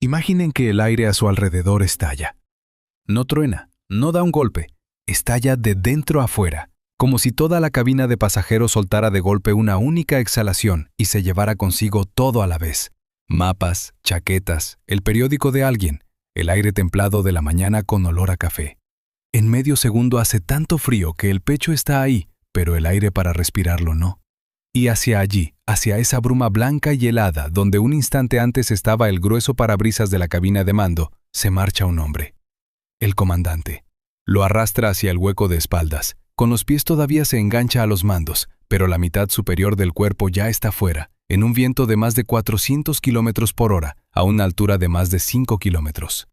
Imaginen que el aire a su alrededor estalla. No truena, no da un golpe, estalla de dentro a fuera, como si toda la cabina de pasajeros soltara de golpe una única exhalación y se llevara consigo todo a la vez. Mapas, chaquetas, el periódico de alguien, el aire templado de la mañana con olor a café. En medio segundo hace tanto frío que el pecho está ahí, pero el aire para respirarlo no. Y hacia allí, hacia esa bruma blanca y helada, donde un instante antes estaba el grueso parabrisas de la cabina de mando, se marcha un hombre. El comandante. Lo arrastra hacia el hueco de espaldas. Con los pies todavía se engancha a los mandos, pero la mitad superior del cuerpo ya está fuera, en un viento de más de 400 kilómetros por hora, a una altura de más de 5 kilómetros.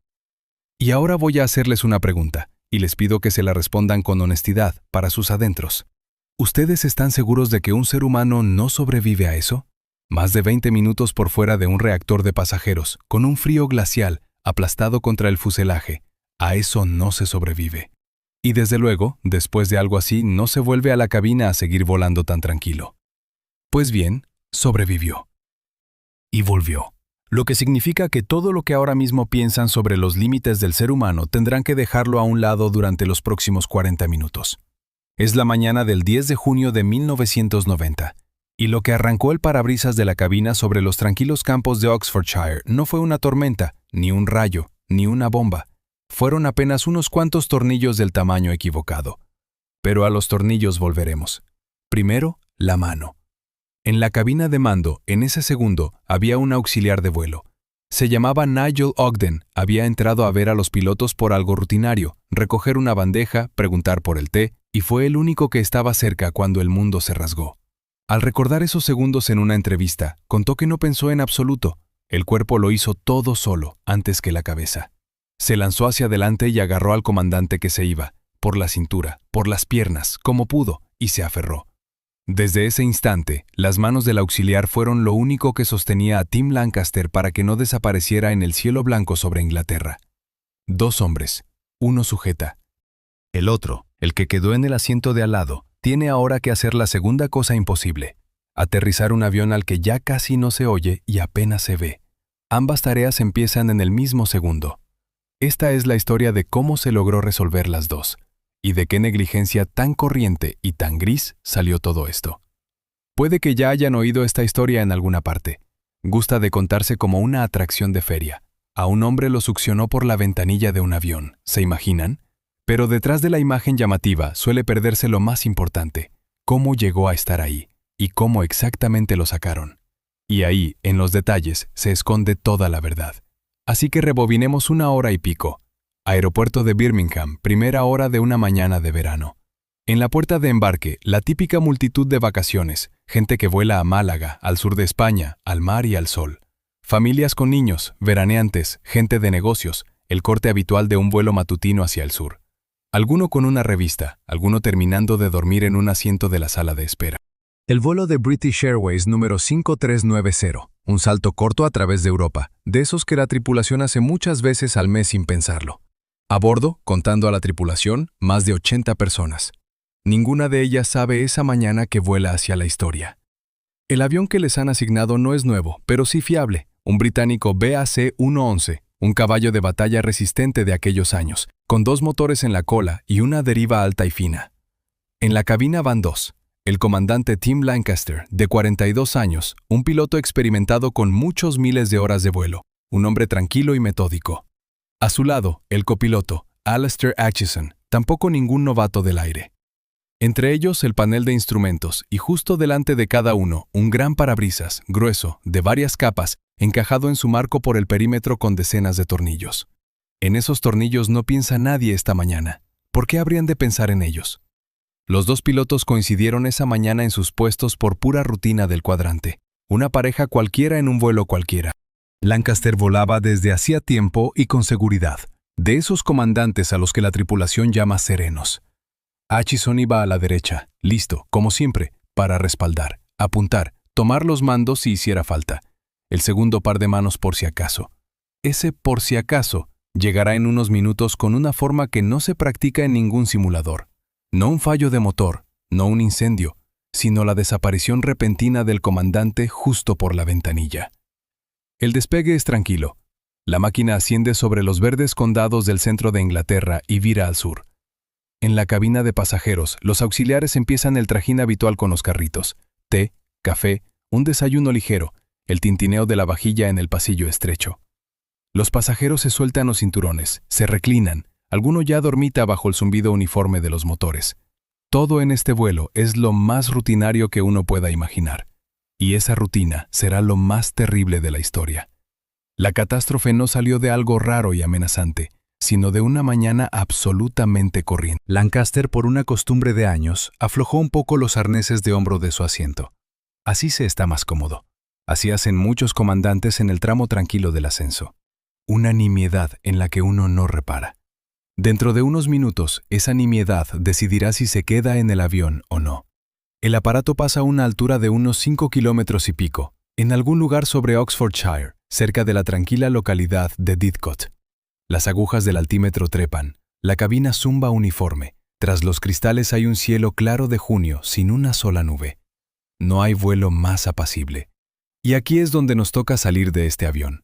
Y ahora voy a hacerles una pregunta, y les pido que se la respondan con honestidad, para sus adentros. ¿Ustedes están seguros de que un ser humano no sobrevive a eso? Más de 20 minutos por fuera de un reactor de pasajeros, con un frío glacial, aplastado contra el fuselaje. A eso no se sobrevive. Y desde luego, después de algo así, no se vuelve a la cabina a seguir volando tan tranquilo. Pues bien, sobrevivió. Y volvió. Lo que significa que todo lo que ahora mismo piensan sobre los límites del ser humano tendrán que dejarlo a un lado durante los próximos 40 minutos. Es la mañana del 10 de junio de 1990, y lo que arrancó el parabrisas de la cabina sobre los tranquilos campos de Oxfordshire no fue una tormenta, ni un rayo, ni una bomba. Fueron apenas unos cuantos tornillos del tamaño equivocado. Pero a los tornillos volveremos. Primero, la mano. En la cabina de mando, en ese segundo, había un auxiliar de vuelo. Se llamaba Nigel Ogden, había entrado a ver a los pilotos por algo rutinario, recoger una bandeja, preguntar por el té, y fue el único que estaba cerca cuando el mundo se rasgó. Al recordar esos segundos en una entrevista, contó que no pensó en absoluto. El cuerpo lo hizo todo solo, antes que la cabeza. Se lanzó hacia adelante y agarró al comandante que se iba, por la cintura, por las piernas, como pudo, y se aferró. Desde ese instante, las manos del auxiliar fueron lo único que sostenía a Tim Lancaster para que no desapareciera en el cielo blanco sobre Inglaterra. Dos hombres, uno sujeta. El otro, el que quedó en el asiento de al lado, tiene ahora que hacer la segunda cosa imposible: aterrizar un avión al que ya casi no se oye y apenas se ve. Ambas tareas empiezan en el mismo segundo. Esta es la historia de cómo se logró resolver las dos, y de qué negligencia tan corriente y tan gris salió todo esto. Puede que ya hayan oído esta historia en alguna parte. Gusta de contarse como una atracción de feria. A un hombre lo succionó por la ventanilla de un avión, ¿se imaginan? Pero detrás de la imagen llamativa suele perderse lo más importante: cómo llegó a estar ahí, y cómo exactamente lo sacaron. Y ahí, en los detalles, se esconde toda la verdad. Así que rebobinemos una hora y pico. Aeropuerto de Birmingham, primera hora de una mañana de verano. En la puerta de embarque, la típica multitud de vacaciones, gente que vuela a Málaga, al sur de España, al mar y al sol. Familias con niños, veraneantes, gente de negocios, el corte habitual de un vuelo matutino hacia el sur. Alguno con una revista, alguno terminando de dormir en un asiento de la sala de espera. El vuelo de British Airways número 5390, un salto corto a través de Europa, de esos que la tripulación hace muchas veces al mes sin pensarlo. A bordo, contando a la tripulación, más de 80 personas. Ninguna de ellas sabe esa mañana que vuela hacia la historia. El avión que les han asignado no es nuevo, pero sí fiable, un británico BAC-111, un caballo de batalla resistente de aquellos años, con 2 motores en la cola y una deriva alta y fina. En la cabina van 2. El comandante Tim Lancaster, de 42 años, un piloto experimentado con muchos miles de horas de vuelo, un hombre tranquilo y metódico. A su lado, el copiloto, Alastair Acheson, tampoco ningún novato del aire. Entre ellos el panel de instrumentos y justo delante de cada uno, un gran parabrisas, grueso, de varias capas, encajado en su marco por el perímetro con decenas de tornillos. En esos tornillos no piensa nadie esta mañana. ¿Por qué habrían de pensar en ellos? Los 2 pilotos coincidieron esa mañana en sus puestos por pura rutina del cuadrante, una pareja cualquiera en un vuelo cualquiera. Lancaster volaba desde hacía tiempo y con seguridad, de esos comandantes a los que la tripulación llama serenos. Acheson iba a la derecha, listo, como siempre, para respaldar, apuntar, tomar los mandos si hiciera falta. El segundo par de manos por si acaso. Ese por si acaso llegará en unos minutos con una forma que no se practica en ningún simulador. No un fallo de motor, no un incendio, sino la desaparición repentina del comandante justo por la ventanilla. El despegue es tranquilo. La máquina asciende sobre los verdes condados del centro de Inglaterra y vira al sur. En la cabina de pasajeros, los auxiliares empiezan el trajín habitual con los carritos: té, café, un desayuno ligero, el tintineo de la vajilla en el pasillo estrecho. Los pasajeros se sueltan los cinturones, se reclinan, alguno ya dormita bajo el zumbido uniforme de los motores. Todo en este vuelo es lo más rutinario que uno pueda imaginar. Y esa rutina será lo más terrible de la historia. La catástrofe no salió de algo raro y amenazante, sino de una mañana absolutamente corriente. Lancaster, por una costumbre de años, aflojó un poco los arneses de hombro de su asiento. Así se está más cómodo. Así hacen muchos comandantes en el tramo tranquilo del ascenso. Una nimiedad en la que uno no repara. Dentro de unos minutos, esa nimiedad decidirá si se queda en el avión o no. El aparato pasa a una altura de unos 5 kilómetros y pico, en algún lugar sobre Oxfordshire, cerca de la tranquila localidad de Didcot. Las agujas del altímetro trepan, la cabina zumba uniforme, tras los cristales hay un cielo claro de junio sin una sola nube. No hay vuelo más apacible. Y aquí es donde nos toca salir de este avión.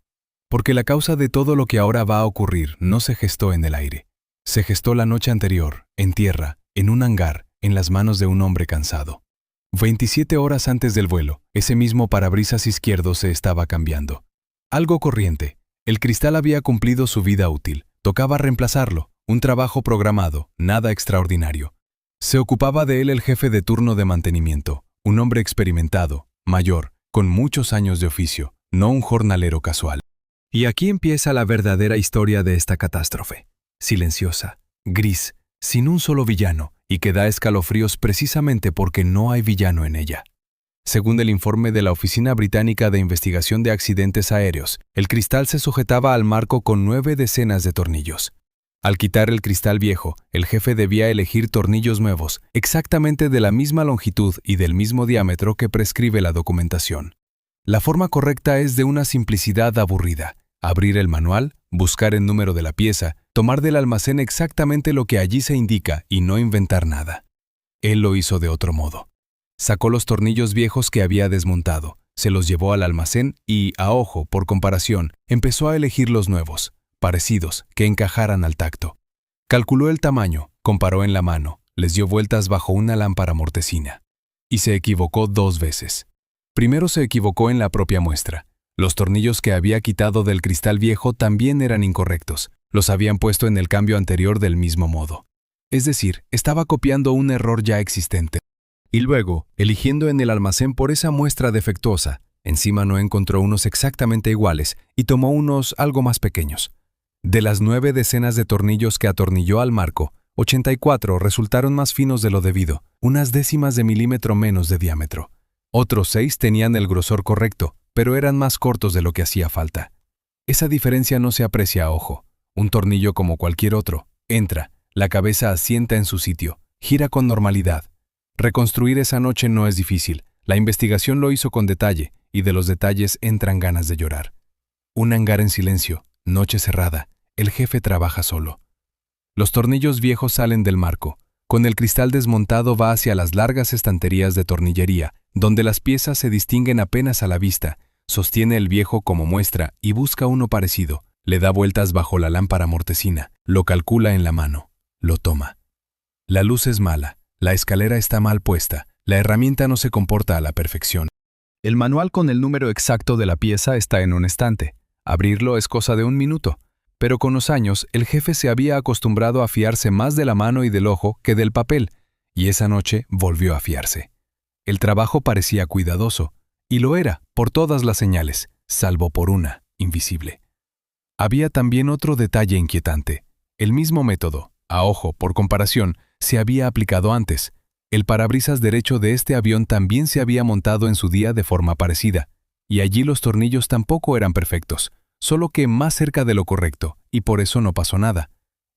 Porque la causa de todo lo que ahora va a ocurrir no se gestó en el aire. Se gestó la noche anterior, en tierra, en un hangar, en las manos de un hombre cansado. 27 horas antes del vuelo, ese mismo parabrisas izquierdo se estaba cambiando. Algo corriente. El cristal había cumplido su vida útil. Tocaba reemplazarlo. Un trabajo programado, nada extraordinario. Se ocupaba de él el jefe de turno de mantenimiento, un hombre experimentado, mayor, con muchos años de oficio, no un jornalero casual. Y aquí empieza la verdadera historia de esta catástrofe. Silenciosa, gris, sin un solo villano, y que da escalofríos precisamente porque no hay villano en ella. Según el informe de la Oficina Británica de Investigación de Accidentes Aéreos, el cristal se sujetaba al marco con 9 decenas de tornillos. Al quitar el cristal viejo, el jefe debía elegir tornillos nuevos, exactamente de la misma longitud y del mismo diámetro que prescribe la documentación. La forma correcta es de una simplicidad aburrida. Abrir el manual, buscar el número de la pieza, tomar del almacén exactamente lo que allí se indica y no inventar nada. Él lo hizo de otro modo. Sacó los tornillos viejos que había desmontado, se los llevó al almacén y, a ojo, por comparación, empezó a elegir los nuevos, parecidos, que encajaran al tacto. Calculó el tamaño, comparó en la mano, les dio vueltas bajo una lámpara mortecina. Y se equivocó 2 veces. Primero se equivocó en la propia muestra. Los tornillos que había quitado del cristal viejo también eran incorrectos. Los habían puesto en el cambio anterior del mismo modo. Es decir, estaba copiando un error ya existente. Y luego, eligiendo en el almacén por esa muestra defectuosa, encima no encontró unos exactamente iguales y tomó unos algo más pequeños. De las 9 decenas de tornillos que atornilló al marco, 84 resultaron más finos de lo debido, unas décimas de milímetro menos de diámetro. Otros 6 tenían el grosor correcto, pero eran más cortos de lo que hacía falta. Esa diferencia no se aprecia a ojo. Un tornillo como cualquier otro, entra, la cabeza asienta en su sitio, gira con normalidad. Reconstruir esa noche no es difícil, la investigación lo hizo con detalle, y de los detalles entran ganas de llorar. Un hangar en silencio, noche cerrada, el jefe trabaja solo. Los tornillos viejos salen del marco, con el cristal desmontado va hacia las largas estanterías de tornillería, donde las piezas se distinguen apenas a la vista, sostiene el viejo como muestra y busca uno parecido, le da vueltas bajo la lámpara mortecina, lo calcula en la mano, lo toma. La luz es mala, la escalera está mal puesta, la herramienta no se comporta a la perfección. El manual con el número exacto de la pieza está en un estante. Abrirlo es cosa de 1 minuto, pero con los años el jefe se había acostumbrado a fiarse más de la mano y del ojo que del papel, y esa noche volvió a fiarse. El trabajo parecía cuidadoso, y lo era por todas las señales, salvo por una, invisible. Había también otro detalle inquietante. El mismo método, a ojo, por comparación, se había aplicado antes. El parabrisas derecho de este avión también se había montado en su día de forma parecida, y allí los tornillos tampoco eran perfectos, solo que más cerca de lo correcto, y por eso no pasó nada.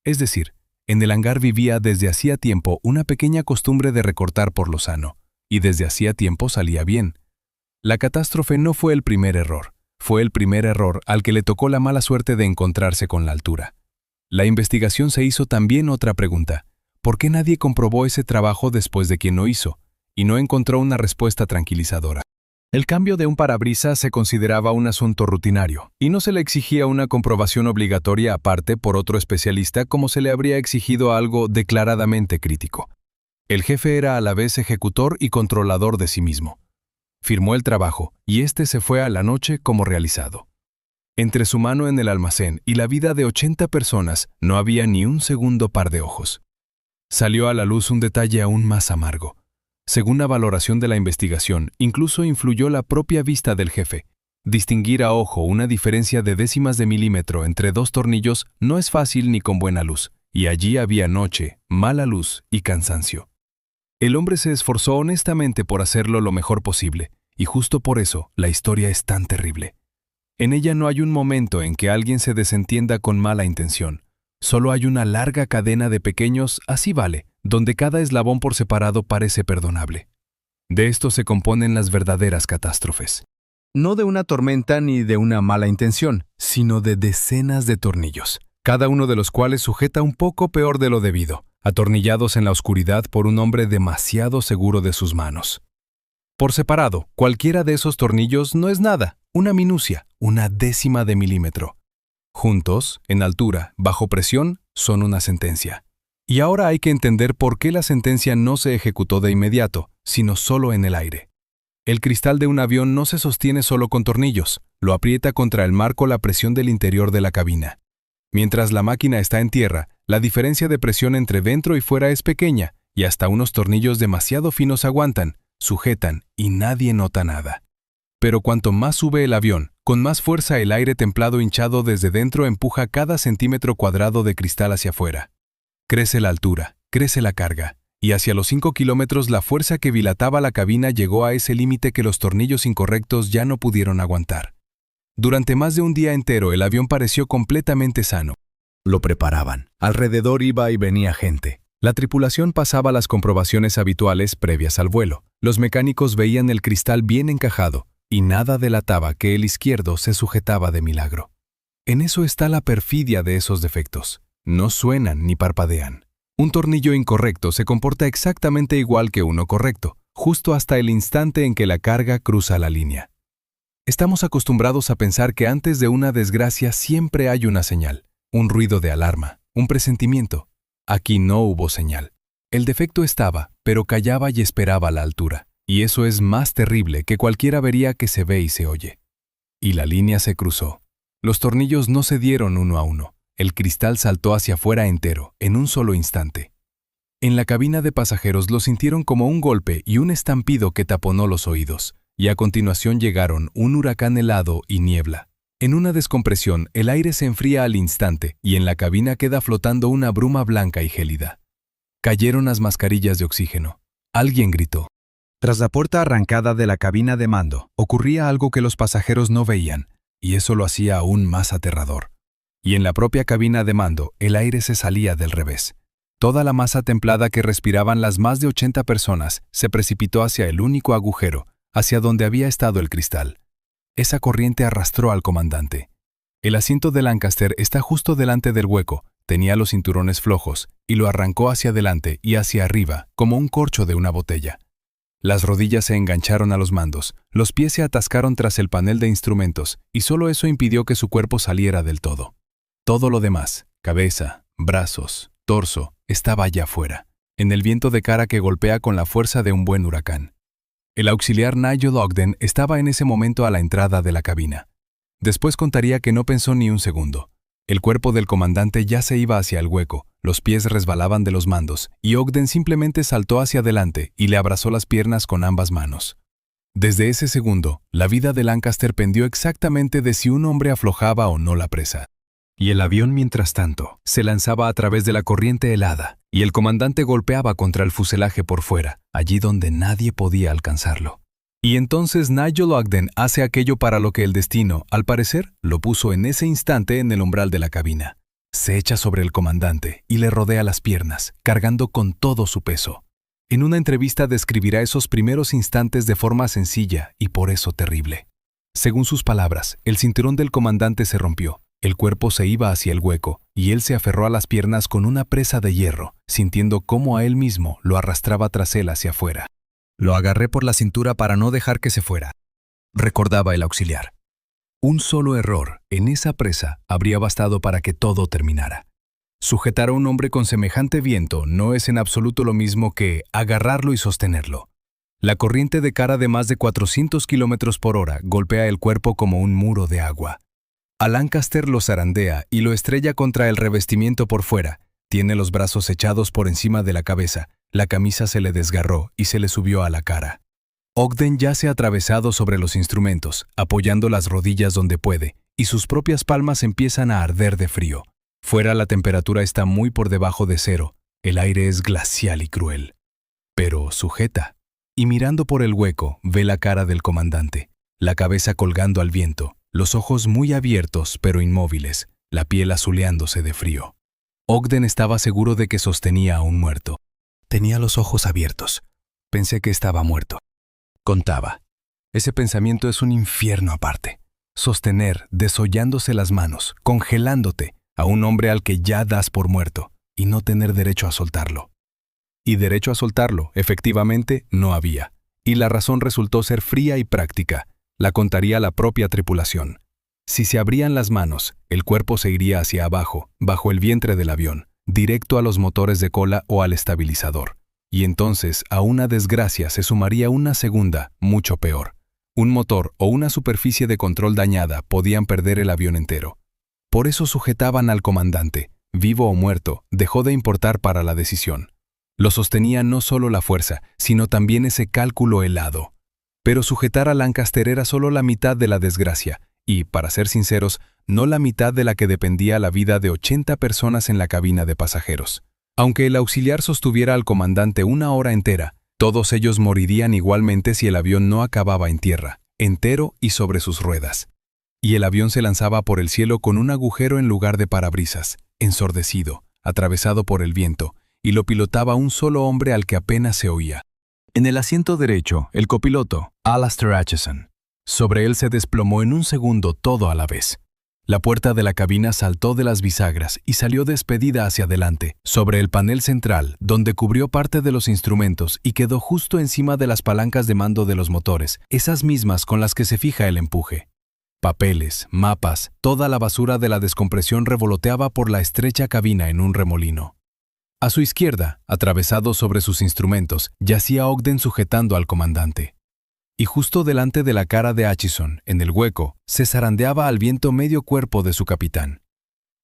Es decir, en el hangar vivía desde hacía tiempo una pequeña costumbre de recortar por lo sano, y desde hacía tiempo salía bien. La catástrofe no fue el primer error, fue el primer error al que le tocó la mala suerte de encontrarse con la altura. La investigación se hizo también otra pregunta: ¿por qué nadie comprobó ese trabajo después de quien lo hizo? Y no encontró una respuesta tranquilizadora. El cambio de un parabrisas se consideraba un asunto rutinario, y no se le exigía una comprobación obligatoria aparte por otro especialista como se le habría exigido algo declaradamente crítico. El jefe era a la vez ejecutor y controlador de sí mismo. Firmó el trabajo, y éste se fue a la noche como realizado. Entre su mano en el almacén y la vida de 80 personas no había ni un segundo par de ojos. Salió a la luz un detalle aún más amargo. Según la valoración de la investigación, incluso influyó la propia vista del jefe. Distinguir a ojo una diferencia de décimas de milímetro entre dos tornillos no es fácil ni con buena luz, y allí había noche, mala luz y cansancio. El hombre se esforzó honestamente por hacerlo lo mejor posible, y justo por eso la historia es tan terrible. En ella no hay un momento en que alguien se desentienda con mala intención. Solo hay una larga cadena de pequeños así vale, donde cada eslabón por separado parece perdonable. De esto se componen las verdaderas catástrofes. No de una tormenta ni de una mala intención, sino de decenas de tornillos, cada uno de los cuales sujeta un poco peor de lo debido, atornillados en la oscuridad por un hombre demasiado seguro de sus manos. Por separado, cualquiera de esos tornillos no es nada, una minucia, una décima de milímetro. Juntos, en altura, bajo presión, son una sentencia. Y ahora hay que entender por qué la sentencia no se ejecutó de inmediato, sino solo en el aire. El cristal de un avión no se sostiene solo con tornillos, lo aprieta contra el marco la presión del interior de la cabina. Mientras la máquina está en tierra, la diferencia de presión entre dentro y fuera es pequeña, y hasta unos tornillos demasiado finos aguantan, sujetan y nadie nota nada. Pero cuanto más sube el avión, con más fuerza el aire templado hinchado desde dentro empuja cada centímetro cuadrado de cristal hacia afuera. Crece la altura, crece la carga, y hacia los 5 kilómetros la fuerza que dilataba la cabina llegó a ese límite que los tornillos incorrectos ya no pudieron aguantar. Durante más de un día entero el avión pareció completamente sano. Lo preparaban. Alrededor iba y venía gente. La tripulación pasaba las comprobaciones habituales previas al vuelo. Los mecánicos veían el cristal bien encajado, y nada delataba que el izquierdo se sujetaba de milagro. En eso está la perfidia de esos defectos. No suenan ni parpadean. Un tornillo incorrecto se comporta exactamente igual que uno correcto, justo hasta el instante en que la carga cruza la línea. Estamos acostumbrados a pensar que antes de una desgracia siempre hay una señal, un ruido de alarma, un presentimiento. Aquí no hubo señal. El defecto estaba, pero callaba y esperaba a la altura. Y eso es más terrible que cualquier avería que se ve y se oye. Y la línea se cruzó. Los tornillos no se dieron uno a uno. El cristal saltó hacia afuera entero, en un solo instante. En la cabina de pasajeros lo sintieron como un golpe y un estampido que taponó los oídos, y a continuación llegaron un huracán helado y niebla. En una descompresión, el aire se enfría al instante y en la cabina queda flotando una bruma blanca y gélida. Cayeron las mascarillas de oxígeno. Alguien gritó. Tras la puerta arrancada de la cabina de mando, ocurría algo que los pasajeros no veían, y eso lo hacía aún más aterrador. Y en la propia cabina de mando, el aire se salía del revés. Toda la masa templada que respiraban las más de 80 personas se precipitó hacia el único agujero, hacia donde había estado el cristal. Esa corriente arrastró al comandante. El asiento de Lancaster está justo delante del hueco, tenía los cinturones flojos, y lo arrancó hacia adelante y hacia arriba, como un corcho de una botella. Las rodillas se engancharon a los mandos, los pies se atascaron tras el panel de instrumentos, y solo eso impidió que su cuerpo saliera del todo. Todo lo demás, cabeza, brazos, torso, estaba allá afuera, en el viento de cara que golpea con la fuerza de un buen huracán. El auxiliar Nigel Ogden estaba en ese momento a la entrada de la cabina. Después contaría que no pensó ni un segundo. El cuerpo del comandante ya se iba hacia el hueco, los pies resbalaban de los mandos, y Ogden simplemente saltó hacia adelante y le abrazó las piernas con ambas manos. Desde ese segundo, la vida de Lancaster pendió exactamente de si un hombre aflojaba o no la presa. Y el avión, mientras tanto, se lanzaba a través de la corriente helada, y el comandante golpeaba contra el fuselaje por fuera, allí donde nadie podía alcanzarlo. Y entonces Nigel Ogden hace aquello para lo que el destino, al parecer, lo puso en ese instante en el umbral de la cabina. Se echa sobre el comandante y le rodea las piernas, cargando con todo su peso. En una entrevista describirá esos primeros instantes de forma sencilla y por eso terrible. Según sus palabras, el cinturón del comandante se rompió. El cuerpo se iba hacia el hueco, y él se aferró a las piernas con una presa de hierro, sintiendo cómo a él mismo lo arrastraba tras él hacia afuera. Lo agarré por la cintura para no dejar que se fuera. recordaba el auxiliar. Un solo error en esa presa habría bastado para que todo terminara. Sujetar a un hombre con semejante viento no es en absoluto lo mismo que agarrarlo y sostenerlo. La corriente de cara de más de 400 kilómetros por hora golpea el cuerpo como un muro de agua. A Lancaster lo zarandea y lo estrella contra el revestimiento por fuera. Tiene los brazos echados por encima de la cabeza, la camisa se le desgarró y se le subió a la cara. Ogden yace atravesado sobre los instrumentos, apoyando las rodillas donde puede, y sus propias palmas empiezan a arder de frío. Fuera la temperatura está muy por debajo de cero, el aire es glacial y cruel. Pero sujeta, y mirando por el hueco ve la cara del comandante, la cabeza colgando al viento, los ojos muy abiertos pero inmóviles, la piel azuleándose de frío. Ogden estaba seguro de que sostenía a un muerto. Tenía los ojos abiertos. Pensé que estaba muerto. Contaba. Ese pensamiento es un infierno aparte. Sostener, desollándose las manos, congelándote, a un hombre al que ya das por muerto, y no tener derecho a soltarlo. Y derecho a soltarlo, efectivamente, no había. Y la razón resultó ser fría y práctica. La contaría la propia tripulación. Si se abrían las manos, el cuerpo se iría hacia abajo, bajo el vientre del avión, directo a los motores de cola o al estabilizador. Y entonces a una desgracia se sumaría una segunda, mucho peor. Un motor o una superficie de control dañada podían perder el avión entero. Por eso sujetaban al comandante, vivo o muerto, dejó de importar para la decisión. Lo sostenía no solo la fuerza, sino también ese cálculo helado. Pero sujetar a Lancaster era solo la mitad de la desgracia, y, para ser sinceros, no la mitad de la que dependía la vida de 80 personas en la cabina de pasajeros. Aunque el auxiliar sostuviera al comandante una hora entera, todos ellos morirían igualmente si el avión no acababa en tierra, entero y sobre sus ruedas. Y el avión se lanzaba por el cielo con un agujero en lugar de parabrisas, ensordecido, atravesado por el viento, y lo pilotaba un solo hombre al que apenas se oía. En el asiento derecho, el copiloto, Alastair Acheson. Sobre él se desplomó en un segundo todo a la vez. La puerta de la cabina saltó de las bisagras y salió despedida hacia adelante, sobre el panel central, donde cubrió parte de los instrumentos y quedó justo encima de las palancas de mando de los motores, esas mismas con las que se fija el empuje. Papeles, mapas, toda la basura de la descompresión revoloteaba por la estrecha cabina en un remolino. A su izquierda, atravesado sobre sus instrumentos, yacía Ogden sujetando al comandante. Y justo delante de la cara de Acheson, en el hueco, se zarandeaba al viento medio cuerpo de su capitán.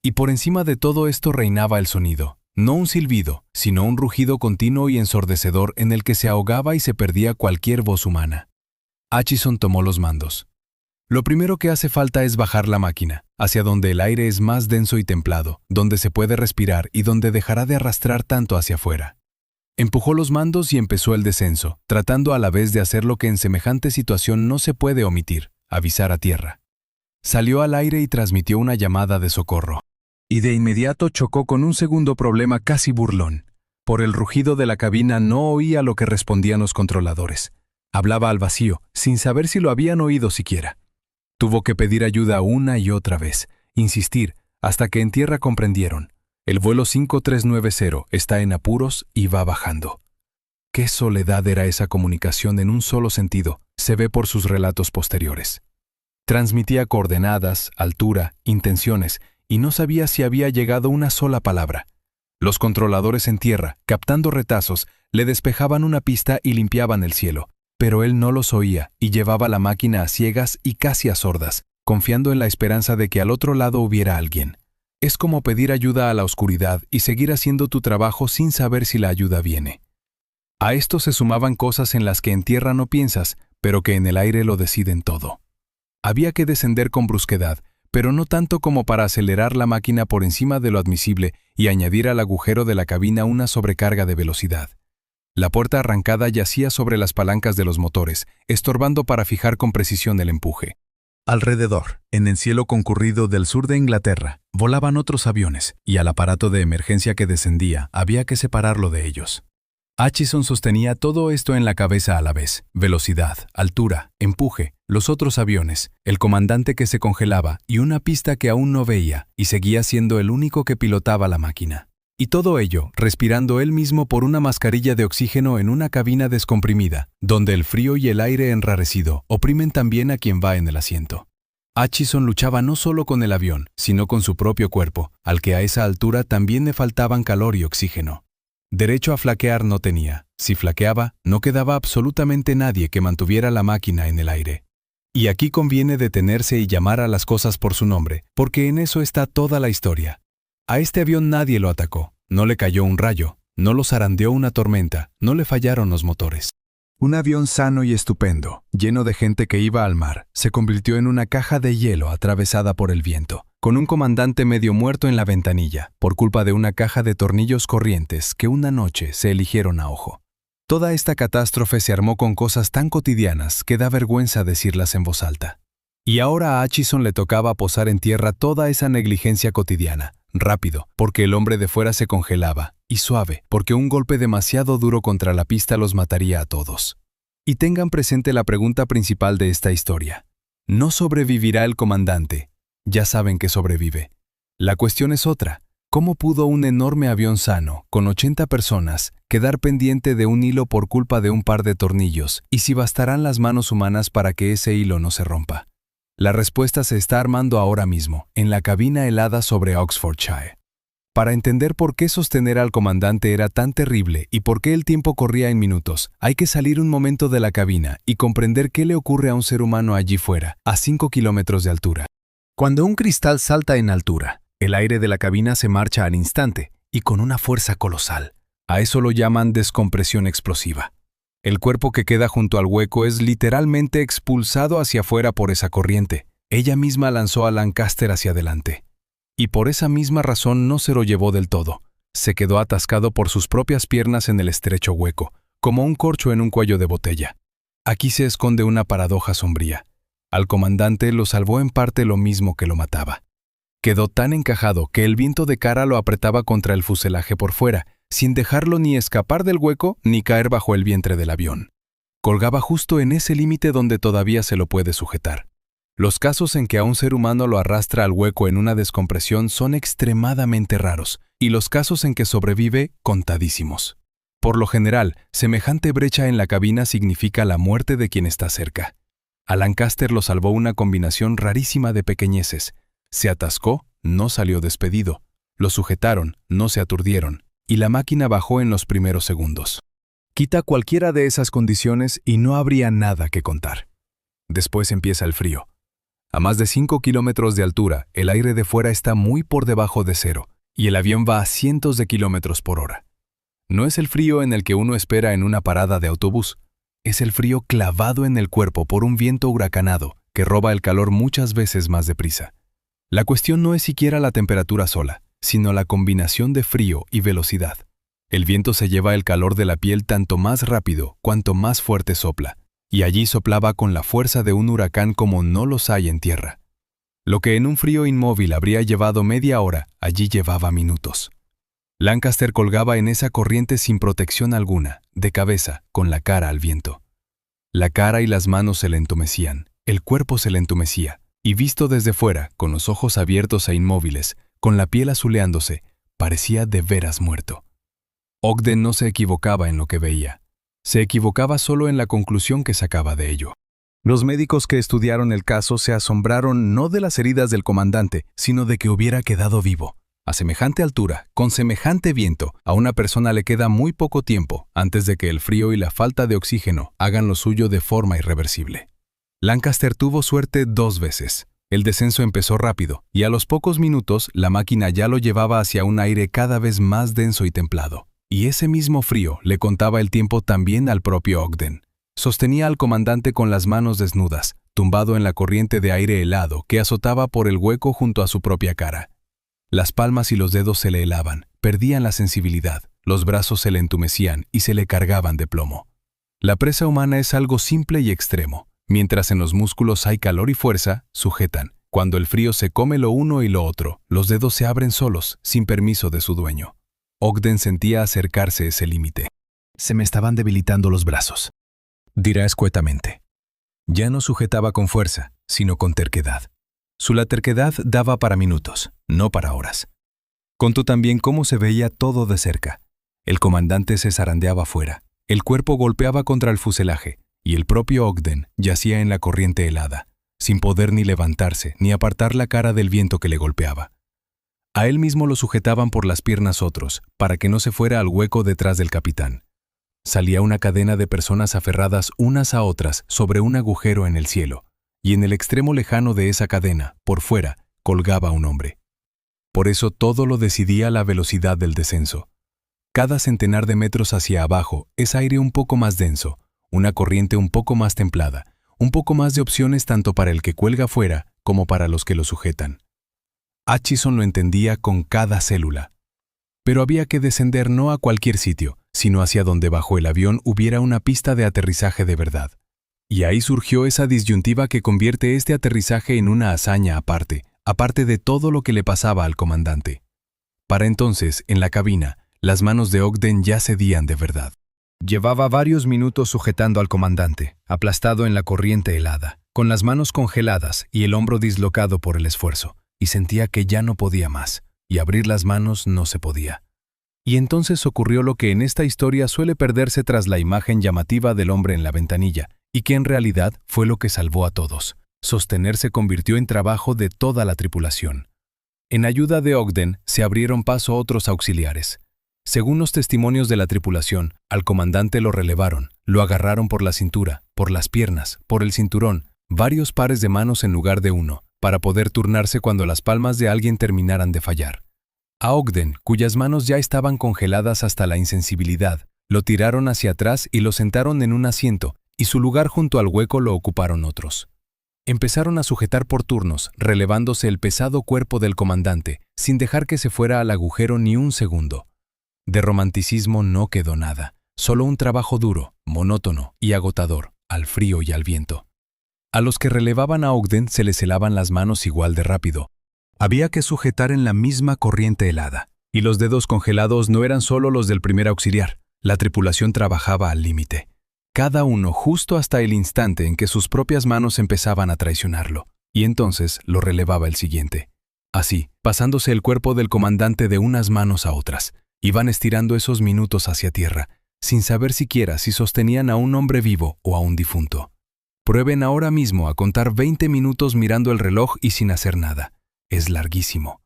Y por encima de todo esto reinaba el sonido, no un silbido, sino un rugido continuo y ensordecedor en el que se ahogaba y se perdía cualquier voz humana. Acheson tomó los mandos. Lo primero que hace falta es bajar la máquina, hacia donde el aire es más denso y templado, donde se puede respirar y donde dejará de arrastrar tanto hacia afuera. Empujó los mandos y empezó el descenso, tratando a la vez de hacer lo que en semejante situación no se puede omitir, avisar a tierra. Salió al aire y transmitió una llamada de socorro. Y de inmediato chocó con un segundo problema casi burlón. Por el rugido de la cabina no oía lo que respondían los controladores. Hablaba al vacío, sin saber si lo habían oído siquiera. Tuvo que pedir ayuda una y otra vez, insistir, hasta que en tierra comprendieron. El vuelo 5390 está en apuros y va bajando. Qué soledad era esa comunicación en un solo sentido, se ve por sus relatos posteriores. Transmitía coordenadas, altura, intenciones, y no sabía si había llegado una sola palabra. Los controladores en tierra, captando retazos, le despejaban una pista y limpiaban el cielo, pero él no los oía y llevaba la máquina a ciegas y casi a sordas, confiando en la esperanza de que al otro lado hubiera alguien. Es como pedir ayuda a la oscuridad y seguir haciendo tu trabajo sin saber si la ayuda viene. A esto se sumaban cosas en las que en tierra no piensas, pero que en el aire lo deciden todo. Había que descender con brusquedad, pero no tanto como para acelerar la máquina por encima de lo admisible y añadir al agujero de la cabina una sobrecarga de velocidad. La puerta arrancada yacía sobre las palancas de los motores, estorbando para fijar con precisión el empuje. Alrededor, en el cielo concurrido del sur de Inglaterra, volaban otros aviones, y al aparato de emergencia que descendía había que separarlo de ellos. Acheson sostenía todo esto en la cabeza a la vez: velocidad, altura, empuje, los otros aviones, el comandante que se congelaba y una pista que aún no veía, y seguía siendo el único que pilotaba la máquina. Y todo ello respirando él mismo por una mascarilla de oxígeno en una cabina descomprimida, donde el frío y el aire enrarecido oprimen también a quien va en el asiento. Acheson luchaba no solo con el avión, sino con su propio cuerpo, al que a esa altura también le faltaban calor y oxígeno. Derecho a flaquear no tenía. Si flaqueaba, no quedaba absolutamente nadie que mantuviera la máquina en el aire. Y aquí conviene detenerse y llamar a las cosas por su nombre, porque en eso está toda la historia. A este avión nadie lo atacó, no le cayó un rayo, no lo zarandeó una tormenta, no le fallaron los motores. Un avión sano y estupendo, lleno de gente que iba al mar, se convirtió en una caja de hielo atravesada por el viento, con un comandante medio muerto en la ventanilla, por culpa de una caja de tornillos corrientes que una noche se eligieron a ojo. Toda esta catástrofe se armó con cosas tan cotidianas que da vergüenza decirlas en voz alta. Y ahora a Acheson le tocaba posar en tierra toda esa negligencia cotidiana, rápido, porque el hombre de fuera se congelaba, y suave, porque un golpe demasiado duro contra la pista los mataría a todos. Y tengan presente la pregunta principal de esta historia. ¿No sobrevivirá el comandante? Ya saben que sobrevive. La cuestión es otra. ¿Cómo pudo un enorme avión sano, con 80 personas, quedar pendiente de un hilo por culpa de un par de tornillos, y si bastarán las manos humanas para que ese hilo no se rompa? La respuesta se está armando ahora mismo, en la cabina helada sobre Oxfordshire. Para entender por qué sostener al comandante era tan terrible y por qué el tiempo corría en minutos, hay que salir un momento de la cabina y comprender qué le ocurre a un ser humano allí fuera, a 5 kilómetros de altura. Cuando un cristal salta en altura, el aire de la cabina se marcha al instante y con una fuerza colosal. A eso lo llaman descompresión explosiva. El cuerpo que queda junto al hueco es literalmente expulsado hacia afuera por esa corriente. Ella misma lanzó a Lancaster hacia adelante. Y por esa misma razón no se lo llevó del todo. Se quedó atascado por sus propias piernas en el estrecho hueco, como un corcho en un cuello de botella. Aquí se esconde una paradoja sombría. Al comandante lo salvó en parte lo mismo que lo mataba. Quedó tan encajado que el viento de cara lo apretaba contra el fuselaje por fuera, sin dejarlo ni escapar del hueco ni caer bajo el vientre del avión. Colgaba justo en ese límite donde todavía se lo puede sujetar. Los casos en que a un ser humano lo arrastra al hueco en una descompresión son extremadamente raros, y los casos en que sobrevive, contadísimos. Por lo general, semejante brecha en la cabina significa la muerte de quien está cerca. A Lancaster lo salvó una combinación rarísima de pequeñeces. Se atascó, no salió despedido. Lo sujetaron, no se aturdieron. Y la máquina bajó en los primeros segundos. Quita cualquiera de esas condiciones y no habría nada que contar. Después empieza el frío. A más de 5 kilómetros de altura, el aire de fuera está muy por debajo de cero, y el avión va a cientos de kilómetros por hora. No es el frío en el que uno espera en una parada de autobús. Es el frío clavado en el cuerpo por un viento huracanado que roba el calor muchas veces más deprisa. La cuestión no es siquiera la temperatura sola, sino la combinación de frío y velocidad. El viento se lleva el calor de la piel tanto más rápido cuanto más fuerte sopla, y allí soplaba con la fuerza de un huracán como no los hay en tierra. Lo que en un frío inmóvil habría llevado media hora, allí llevaba minutos. Lancaster colgaba en esa corriente sin protección alguna, de cabeza, con la cara al viento. La cara y las manos se le entumecían, el cuerpo se le entumecía, y visto desde fuera, con los ojos abiertos e inmóviles, con la piel azuleándose, parecía de veras muerto. Ogden no se equivocaba en lo que veía. Se equivocaba solo en la conclusión que sacaba de ello. Los médicos que estudiaron el caso se asombraron no de las heridas del comandante, sino de que hubiera quedado vivo. A semejante altura, con semejante viento, a una persona le queda muy poco tiempo antes de que el frío y la falta de oxígeno hagan lo suyo de forma irreversible. Lancaster tuvo suerte 2 veces. El descenso empezó rápido, y a los pocos minutos la máquina ya lo llevaba hacia un aire cada vez más denso y templado. Y ese mismo frío le contaba el tiempo también al propio Ogden. Sostenía al comandante con las manos desnudas, tumbado en la corriente de aire helado que azotaba por el hueco junto a su propia cara. Las palmas y los dedos se le helaban, perdían la sensibilidad, los brazos se le entumecían y se le cargaban de plomo. La presa humana es algo simple y extremo. Mientras en los músculos hay calor y fuerza, sujetan. Cuando el frío se come lo uno y lo otro, los dedos se abren solos, sin permiso de su dueño. Ogden sentía acercarse ese límite. Se me estaban debilitando los brazos, dirá escuetamente. Ya no sujetaba con fuerza, sino con terquedad. Su la terquedad daba para minutos, no para horas. Contó también cómo se veía todo de cerca. El comandante se zarandeaba fuera, el cuerpo golpeaba contra el fuselaje, y el propio Ogden yacía en la corriente helada, sin poder ni levantarse ni apartar la cara del viento que le golpeaba. A él mismo lo sujetaban por las piernas otros, para que no se fuera al hueco detrás del capitán. Salía una cadena de personas aferradas unas a otras sobre un agujero en el cielo, y en el extremo lejano de esa cadena, por fuera, colgaba un hombre. Por eso todo lo decidía la velocidad del descenso. Cada centenar de metros hacia abajo es aire un poco más denso, una corriente un poco más templada, un poco más de opciones tanto para el que cuelga fuera como para los que lo sujetan. Acheson lo entendía con cada célula. Pero había que descender no a cualquier sitio, sino hacia donde bajo el avión hubiera una pista de aterrizaje de verdad. Y ahí surgió esa disyuntiva que convierte este aterrizaje en una hazaña aparte de todo lo que le pasaba al comandante. Para entonces, en la cabina, las manos de Ogden ya cedían de verdad. Llevaba varios minutos sujetando al comandante, aplastado en la corriente helada, con las manos congeladas y el hombro dislocado por el esfuerzo, y sentía que ya no podía más, y abrir las manos no se podía. Y entonces ocurrió lo que en esta historia suele perderse tras la imagen llamativa del hombre en la ventanilla, y que en realidad fue lo que salvó a todos. Sostener se convirtió en trabajo de toda la tripulación. En ayuda de Ogden se abrieron paso otros auxiliares. Según los testimonios de la tripulación, al comandante lo relevaron, lo agarraron por la cintura, por las piernas, por el cinturón, varios pares de manos en lugar de uno, para poder turnarse cuando las palmas de alguien terminaran de fallar. A Ogden, cuyas manos ya estaban congeladas hasta la insensibilidad, lo tiraron hacia atrás y lo sentaron en un asiento, y su lugar junto al hueco lo ocuparon otros. Empezaron a sujetar por turnos, relevándose el pesado cuerpo del comandante, sin dejar que se fuera al agujero ni un segundo. De romanticismo no quedó nada, solo un trabajo duro, monótono y agotador, al frío y al viento. A los que relevaban a Ogden se les helaban las manos igual de rápido. Había que sujetar en la misma corriente helada, y los dedos congelados no eran solo los del primer auxiliar. La tripulación trabajaba al límite, cada uno justo hasta el instante en que sus propias manos empezaban a traicionarlo, y entonces lo relevaba el siguiente. Así, pasándose el cuerpo del comandante de unas manos a otras, iban estirando esos minutos hacia tierra, sin saber siquiera si sostenían a un hombre vivo o a un difunto. Prueben ahora mismo a contar 20 minutos mirando el reloj y sin hacer nada. Es larguísimo.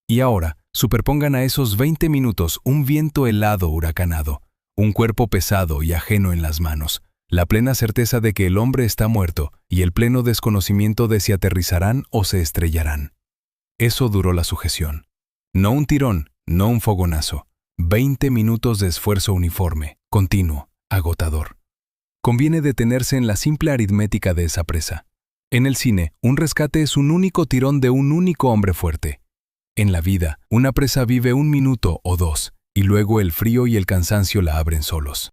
Y ahora, superpongan a esos 20 minutos un viento helado huracanado, un cuerpo pesado y ajeno en las manos, la plena certeza de que el hombre está muerto y el pleno desconocimiento de si aterrizarán o se estrellarán. Eso duró la sujeción. No un tirón, no un fogonazo. 20 minutos de esfuerzo uniforme, continuo, agotador. Conviene detenerse en la simple aritmética de esa presa. En el cine, un rescate es un único tirón de un único hombre fuerte. En la vida, una presa vive 1 minuto o 2, y luego el frío y el cansancio la abren solos.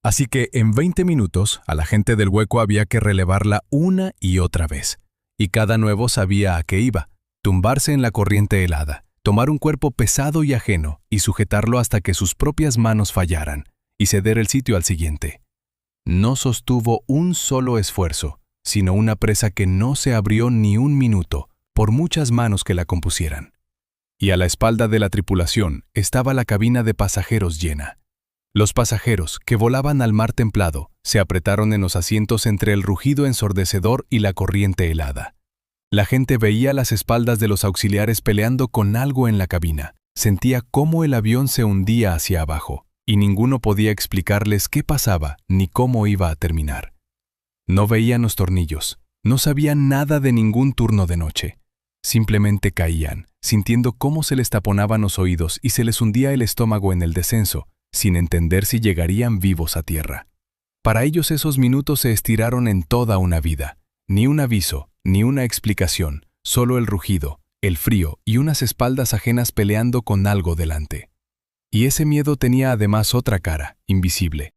Así que en 20 minutos, a la gente del hueco había que relevarla una y otra vez. Y cada nuevo sabía a qué iba: tumbarse en la corriente helada, tomar un cuerpo pesado y ajeno y sujetarlo hasta que sus propias manos fallaran, y ceder el sitio al siguiente. No sostuvo un solo esfuerzo, sino una presa que no se abrió ni 1 minuto, por muchas manos que la compusieran. Y a la espalda de la tripulación estaba la cabina de pasajeros llena. Los pasajeros, que volaban al mar templado, se apretaron en los asientos entre el rugido ensordecedor y la corriente helada. La gente veía las espaldas de los auxiliares peleando con algo en la cabina, sentía cómo el avión se hundía hacia abajo, y ninguno podía explicarles qué pasaba ni cómo iba a terminar. No veían los tornillos, no sabían nada de ningún turno de noche. Simplemente caían, sintiendo cómo se les taponaban los oídos y se les hundía el estómago en el descenso, sin entender si llegarían vivos a tierra. Para ellos esos minutos se estiraron en toda una vida. Ni un aviso, ni una explicación, solo el rugido, el frío y unas espaldas ajenas peleando con algo delante. Y ese miedo tenía además otra cara, invisible.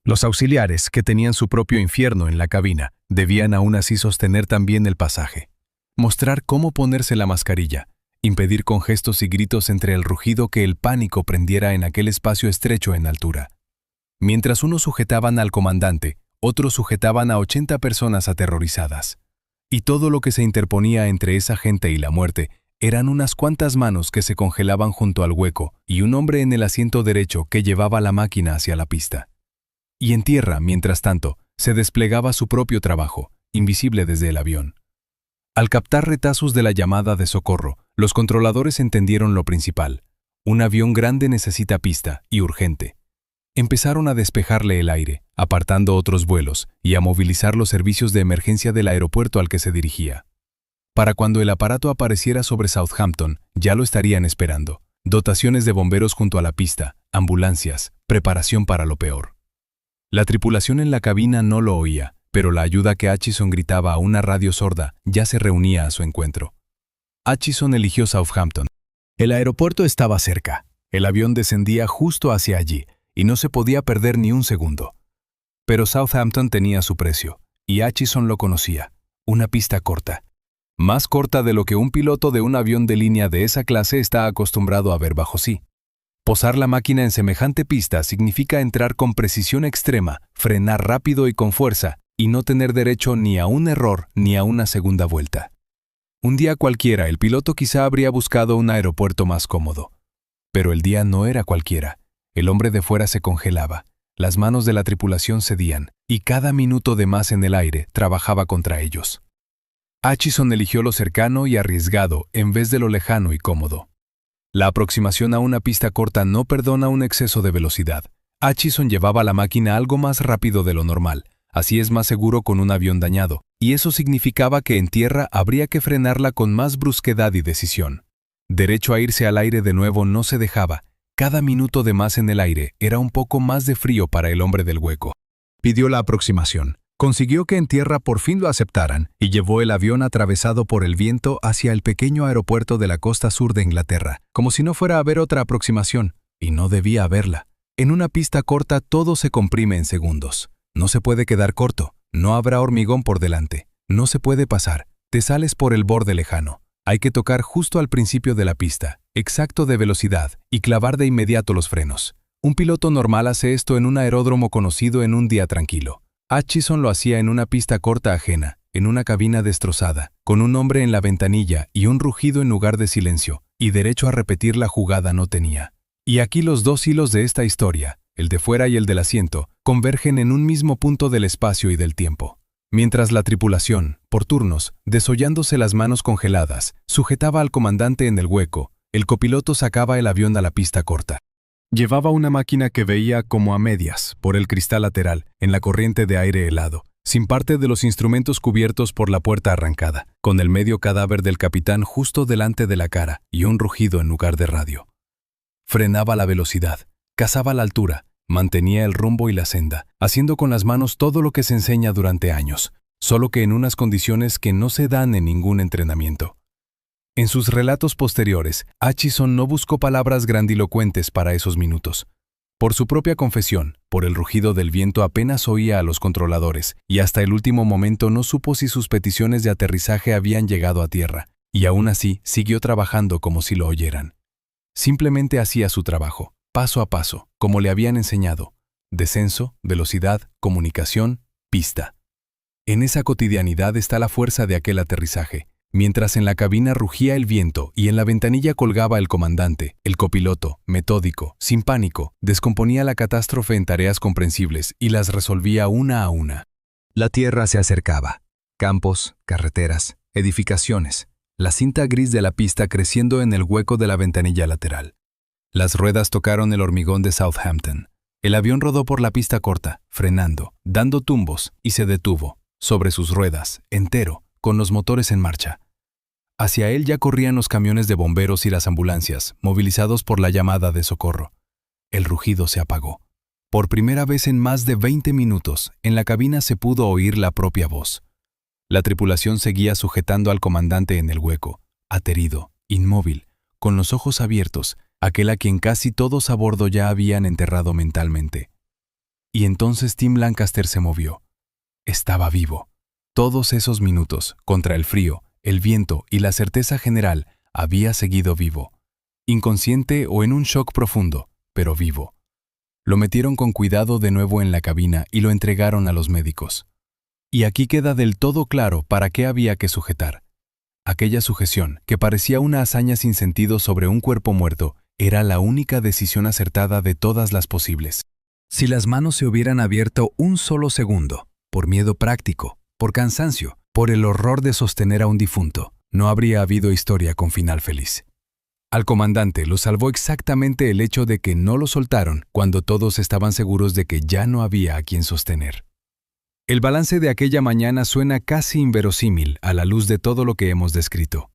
Los auxiliares, que tenían su propio infierno en la cabina, debían aún así sostener también el pasaje. Mostrar cómo ponerse la mascarilla, impedir con gestos y gritos entre el rugido que el pánico prendiera en aquel espacio estrecho en altura. Mientras unos sujetaban al comandante, otros sujetaban a 80 personas aterrorizadas. Y todo lo que se interponía entre esa gente y la muerte Eran unas cuantas manos que se congelaban junto al hueco y un hombre en el asiento derecho que llevaba la máquina hacia la pista. Y en tierra, mientras tanto, se desplegaba su propio trabajo, invisible desde el avión. Al captar retazos de la llamada de socorro, los controladores entendieron lo principal. Un avión grande necesita pista, y urgente. Empezaron a despejarle el aire, apartando otros vuelos, y a movilizar los servicios de emergencia del aeropuerto al que se dirigía. Para cuando el aparato apareciera sobre Southampton, ya lo estarían esperando. Dotaciones de bomberos junto a la pista, ambulancias, preparación para lo peor. La tripulación en la cabina no lo oía, pero la ayuda que Acheson gritaba a una radio sorda ya se reunía a su encuentro. Acheson eligió Southampton. El aeropuerto estaba cerca. El avión descendía justo hacia allí, y no se podía perder ni un segundo. Pero Southampton tenía su precio, y Acheson lo conocía. Una pista corta. Más corta de lo que un piloto de un avión de línea de esa clase está acostumbrado a ver bajo sí. Posar la máquina en semejante pista significa entrar con precisión extrema, frenar rápido y con fuerza, y no tener derecho ni a un error ni a una segunda vuelta. Un día cualquiera, el piloto quizá habría buscado un aeropuerto más cómodo. Pero el día no era cualquiera. El hombre de fuera se congelaba, las manos de la tripulación cedían, y cada minuto de más en el aire trabajaba contra ellos. Acheson eligió lo cercano y arriesgado en vez de lo lejano y cómodo. La aproximación a una pista corta no perdona un exceso de velocidad. Acheson llevaba la máquina algo más rápido de lo normal, así es más seguro con un avión dañado, y eso significaba que en tierra habría que frenarla con más brusquedad y decisión. Derecho a irse al aire de nuevo no se dejaba. Cada minuto de más en el aire era un poco más de frío para el hombre del hueco. Pidió la aproximación. Consiguió que en tierra por fin lo aceptaran y llevó el avión atravesado por el viento hacia el pequeño aeropuerto de la costa sur de Inglaterra, como si no fuera a haber otra aproximación, y no debía haberla. En una pista corta todo se comprime en segundos. No se puede quedar corto, no habrá hormigón por delante, no se puede pasar, te sales por el borde lejano. Hay que tocar justo al principio de la pista, exacto de velocidad, y clavar de inmediato los frenos. Un piloto normal hace esto en un aeródromo conocido en un día tranquilo. Acheson lo hacía en una pista corta ajena, en una cabina destrozada, con un hombre en la ventanilla y un rugido en lugar de silencio, y derecho a repetir la jugada no tenía. Y aquí los dos hilos de esta historia, el de fuera y el del asiento, convergen en un mismo punto del espacio y del tiempo. Mientras la tripulación, por turnos, desollándose las manos congeladas, sujetaba al comandante en el hueco, el copiloto sacaba el avión a la pista corta. Llevaba una máquina que veía como a medias, por el cristal lateral, en la corriente de aire helado, sin parte de los instrumentos cubiertos por la puerta arrancada, con el medio cadáver del capitán justo delante de la cara y un rugido en lugar de radio. Frenaba la velocidad, cazaba la altura, mantenía el rumbo y la senda, haciendo con las manos todo lo que se enseña durante años, solo que en unas condiciones que no se dan en ningún entrenamiento. En sus relatos posteriores, Acheson no buscó palabras grandilocuentes para esos minutos. Por su propia confesión, por el rugido del viento apenas oía a los controladores, y hasta el último momento no supo si sus peticiones de aterrizaje habían llegado a tierra, y aún así siguió trabajando como si lo oyeran. Simplemente hacía su trabajo, paso a paso, como le habían enseñado. Descenso, velocidad, comunicación, pista. En esa cotidianidad está la fuerza de aquel aterrizaje. Mientras en la cabina rugía el viento y en la ventanilla colgaba el comandante, el copiloto, metódico, sin pánico, descomponía la catástrofe en tareas comprensibles y las resolvía una a una. La tierra se acercaba. Campos, carreteras, edificaciones. La cinta gris de la pista creciendo en el hueco de la ventanilla lateral. Las ruedas tocaron el hormigón de Southampton. El avión rodó por la pista corta, frenando, dando tumbos, y se detuvo, sobre sus ruedas, entero, con los motores en marcha. Hacia él ya corrían los camiones de bomberos y las ambulancias, movilizados por la llamada de socorro. El rugido se apagó. Por primera vez en más de 20 minutos, en la cabina se pudo oír la propia voz. La tripulación seguía sujetando al comandante en el hueco, aterido, inmóvil, con los ojos abiertos, aquel a quien casi todos a bordo ya habían enterrado mentalmente. Y entonces Tim Lancaster se movió. Estaba vivo. Todos esos minutos, contra el frío, el viento y la certeza general, había seguido vivo. Inconsciente o en un shock profundo, pero vivo. Lo metieron con cuidado de nuevo en la cabina y lo entregaron a los médicos. Y aquí queda del todo claro para qué había que sujetar. aquella sujeción, que parecía una hazaña sin sentido sobre un cuerpo muerto, era la única decisión acertada de todas las posibles. Si las manos se hubieran abierto un solo segundo, por miedo práctico, por cansancio, por el horror de sostener a un difunto, no habría habido historia con final feliz. Al comandante lo salvó exactamente el hecho de que no lo soltaron cuando todos estaban seguros de que ya no había a quien sostener. El balance de aquella mañana suena casi inverosímil a la luz de todo lo que hemos descrito.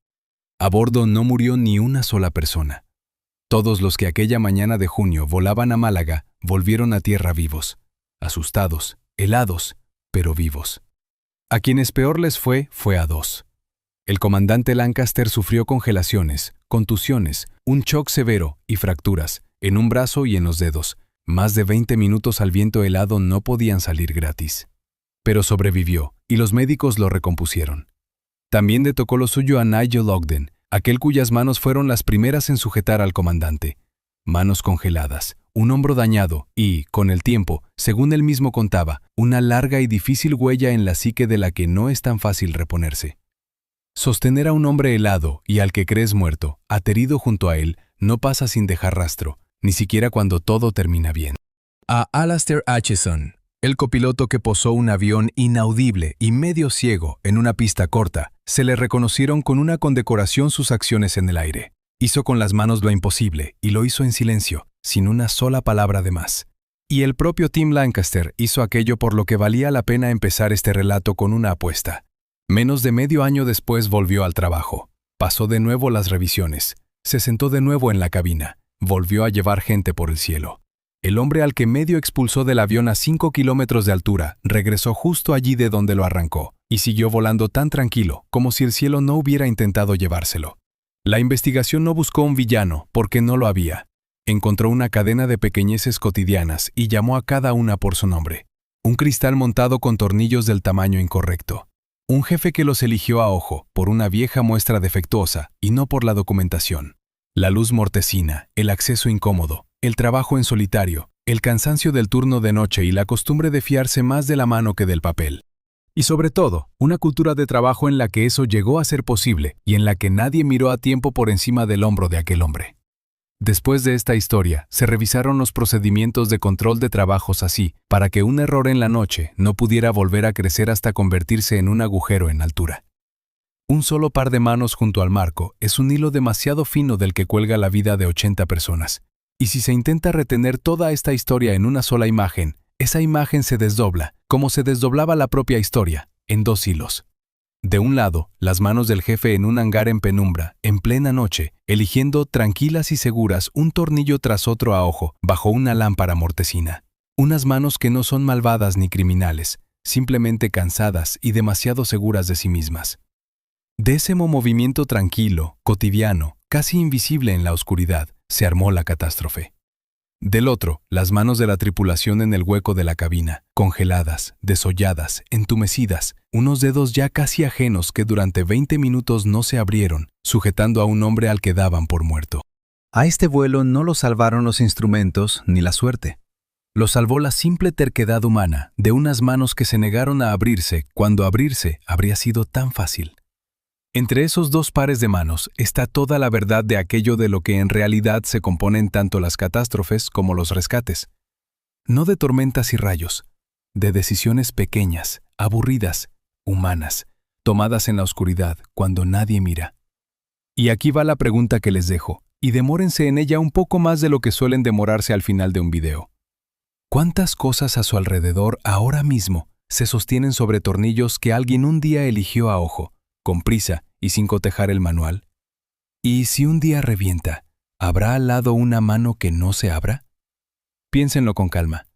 A bordo no murió ni una sola persona. Todos los que aquella mañana de junio volaban a Málaga volvieron a tierra vivos, asustados, helados, pero vivos. A quienes peor les fue a dos. El comandante Lancaster sufrió congelaciones, contusiones, un shock severo y fracturas, en un brazo y en los dedos. Más de 20 minutos al viento helado no podían salir gratis. Pero sobrevivió, y los médicos lo recompusieron. También le tocó lo suyo a Nigel Ogden, aquel cuyas manos fueron las primeras en sujetar al comandante. Manos congeladas, un hombro dañado y, con el tiempo, según él mismo contaba, una larga y difícil huella en la psique de la que no es tan fácil reponerse. Sostener a un hombre helado y al que crees muerto, aterido junto a él, no pasa sin dejar rastro, ni siquiera cuando todo termina bien. A Alastair Acheson, el copiloto que posó un avión inaudible y medio ciego en una pista corta, se le reconocieron con una condecoración sus acciones en el aire. Hizo con las manos lo imposible y lo hizo en silencio, sin una sola palabra de más. Y el propio Tim Lancaster hizo aquello por lo que valía la pena empezar este relato con una apuesta. Menos de medio año después volvió al trabajo. Pasó de nuevo las revisiones. Se sentó de nuevo en la cabina. Volvió a llevar gente por el cielo. El hombre al que medio expulsó del avión a 5 kilómetros de altura regresó justo allí de donde lo arrancó y siguió volando tan tranquilo como si el cielo no hubiera intentado llevárselo. La investigación no buscó un villano porque no lo había. Encontró una cadena de pequeñeces cotidianas y llamó a cada una por su nombre. Un cristal montado con tornillos del tamaño incorrecto. Un jefe que los eligió a ojo por una vieja muestra defectuosa y no por la documentación. La luz mortecina, el acceso incómodo, el trabajo en solitario, el cansancio del turno de noche y la costumbre de fiarse más de la mano que del papel. Y sobre todo, una cultura de trabajo en la que eso llegó a ser posible y en la que nadie miró a tiempo por encima del hombro de aquel hombre. Después de esta historia, se revisaron los procedimientos de control de trabajos así, para que un error en la noche no pudiera volver a crecer hasta convertirse en un agujero en altura. Un solo par de manos junto al marco es un hilo demasiado fino del que cuelga la vida de 80 personas. Y si se intenta retener toda esta historia en una sola imagen, esa imagen se desdobla, como se desdoblaba la propia historia, en dos hilos. De un lado, las manos del jefe en un hangar en penumbra, en plena noche, eligiendo tranquilas y seguras un tornillo tras otro a ojo, bajo una lámpara mortecina. Unas manos que no son malvadas ni criminales, simplemente cansadas y demasiado seguras de sí mismas. De ese movimiento tranquilo, cotidiano, casi invisible en la oscuridad, se armó la catástrofe. Del otro, las manos de la tripulación en el hueco de la cabina, congeladas, desolladas, entumecidas, unos dedos ya casi ajenos que durante 20 minutos no se abrieron, sujetando a un hombre al que daban por muerto. A este vuelo no lo salvaron los instrumentos ni la suerte. Lo salvó la simple terquedad humana de unas manos que se negaron a abrirse cuando abrirse habría sido tan fácil. Entre esos dos pares de manos está toda la verdad de aquello de lo que en realidad se componen tanto las catástrofes como los rescates. No de tormentas y rayos, de decisiones pequeñas, aburridas, humanas, tomadas en la oscuridad cuando nadie mira. Y aquí va la pregunta que les dejo, y demórense en ella un poco más de lo que suelen demorarse al final de un video. ¿Cuántas cosas a su alrededor ahora mismo se sostienen sobre tornillos que alguien un día eligió a ojo, con prisa y sin cotejar el manual? ¿Y si un día revienta, habrá al lado una mano que no se abra? Piénsenlo con calma.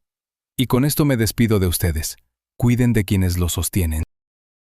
Y con esto me despido de ustedes. Cuiden de quienes lo sostienen.